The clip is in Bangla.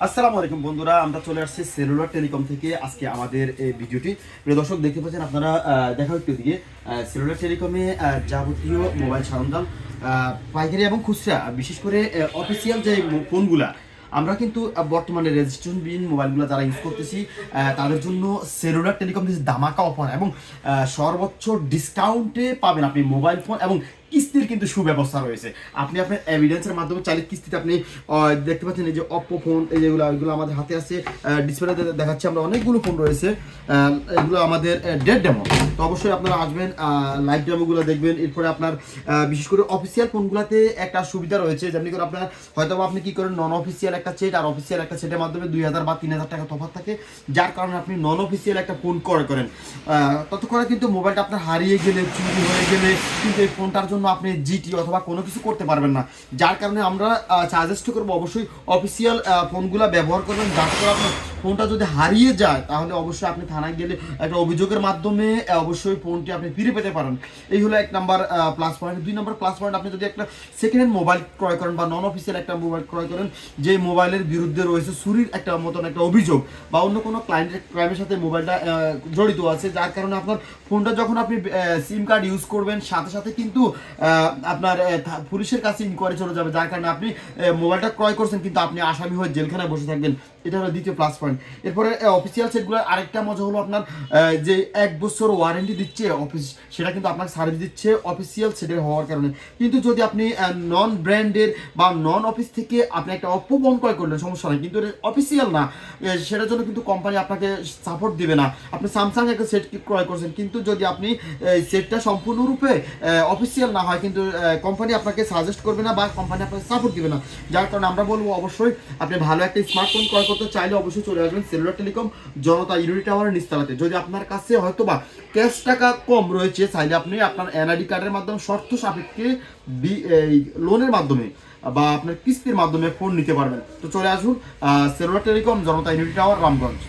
আসসালামু আলাইকুম বন্ধুরা, আমরা চলে আসছি সেলুলার টেলিকম থেকে। আজকে আমাদের এই ভিডিওটি প্রিয় দর্শক দেখতে পাচ্ছেন আপনারা, দেখা একটু দিকে সেলুলার টেলিকমে যাবতীয় মোবাইল সরঞ্জাম পাইকারি এবং খুচরা, বিশেষ করে অফিসিয়াল যে ফোনগুলা আমরা কিন্তু বর্তমানে রেজিস্ট্রেশন বিহীন মোবাইলগুলো যারা ইউজ করতেছি তাদের জন্য সেলুলার টেলিকম দিচ্ছে ধামাকা অফার এবং সর্বোচ্চ ডিসকাউন্টে পাবেন আপনি মোবাইল ফোন, এবং কিস্তির কিন্তু সুব্যবস্থা রয়েছে। আপনি আপনার এভিডেন্সের মাধ্যমে চাইলে কিস্তিতে আপনি দেখতে পাচ্ছেন এই যে অপ্পো ফোন, এই যেগুলো এগুলো আমাদের হাতে আছে, ডিসপ্লেতে দেখাচ্ছি আমরা অনেকগুলো ফোন রয়েছে। এগুলো আমাদের ডেড ডেমো, তো অবশ্যই আপনারা আসবেন, লাইভ ডেমোগুলো দেখবেন। এরপরে আপনার বিশেষ করে অফিসিয়াল ফোনগুলোতে একটা সুবিধা রয়েছে, যেমনি করে আপনার হয়তো আপনি কি করেন, নন অফিসিয়াল একটা সেট আর অফিসিয়াল একটা সেটের মাধ্যমে 2000 বা 3000 টাকা তফাৎ থাকে, যার কারণে আপনি নন অফিসিয়াল একটা ফোন ক্রয় করেন। ততক্ষণে কিন্তু মোবাইলটা আপনার হারিয়ে গেলে, চুরি হয়ে গেলে কিন্তু এই ফোনটার জন্য আপনি জিটি অথবা কোনো কিছু করতে পারবেন না। যার কারণে আমরা সাজেস্ট করবো অবশ্যই অফিসিয়াল ফোনগুলো ব্যবহার করবেন। যার করে আপনার ফোনটা যদি হারিয়ে যায় তাহলে অবশ্যই আপনি থানায় গেলে একটা অভিযোগের মাধ্যমে অবশ্যই ফোনটি আপনি ফিরে পেতে পারেন। এই হলো এক নাম্বার প্লাস পয়েন্ট। 2 নম্বর প্লাস পয়েন্ট, আপনি যদি একটা সেকেন্ড হ্যান্ড মোবাইল ক্রয় করেন বা নন অফিসিয়াল একটা মোবাইল ক্রয় করেন, যে মোবাইলের বিরুদ্ধে রয়েছে চুরির একটা মতন একটা অভিযোগ বা অন্য কোনো ক্রাইমের সাথে মোবাইলটা জড়িত আছে, যার কারণে আপনার ফোনটা যখন আপনি সিম কার্ড ইউজ করবেন সাথে সাথে কিন্তু আপনার পুলিশের কাছে ইনকোয়ারি চলে যাবে, যার কারণে আপনি মোবাইলটা ক্রয় করছেন কিন্তু আপনি আসামি হয়ে জেলখানায় বসে থাকবেন। এটা হলো দ্বিতীয় প্লাস পয়েন্ট। এরপরে অফিসিয়াল সেটগুলোর আরেকটা মজা হলো আপনার যে 1 বছর ওয়ারেন্টি দিচ্ছে অফিস, সেটা কিন্তু আপনাকে সার্ভিস দিচ্ছে অফিসিয়াল সেটের হওয়ার কারণে। কিন্তু যদি আপনি নন ব্র্যান্ডের বা নন অফিস থেকে আপনি একটা অপ্পো ফোন ক্রয় করলেন, সমস্যা নেই, কিন্তু অফিসিয়াল না, সেটার জন্য কিন্তু কোম্পানি আপনাকে সাপোর্ট দিবে না। আপনি স্যামসাং একটা সেট ক্রয় করছেন, কিন্তু যদি আপনি সেটটা সম্পূর্ণরূপে অফিসিয়াল না হয়, কিন্তু কোম্পানি আপনাকে সাজেস্ট করবে না বা কোম্পানি আপনাকে সাপোর্ট দিবে না। যার কারণে আমরা বলবো অবশ্যই আপনি ভালো একটা স্মার্টফোন ক্রয় করতে চাইলে অবশ্যই চলে আসবেন সেলুলার টেলিকম, জনতা ইউনিটি টাওয়ারের নিচতলাতে। যদি আপনার কাছে হয়তো বা ক্যাশ টাকা কম রয়েছে, চাইলে আপনি আপনার এনআইডি কার্ডের মাধ্যমে শর্ত সাপেক্ষে লোনের মাধ্যমে বা আপনার কিস্তির মাধ্যমে ফোন নিতে পারবেন। তো চলে আসুন সেলুলার টেলিকম, জনতা ইউনিটি টাওয়ার, রামগঞ্জ।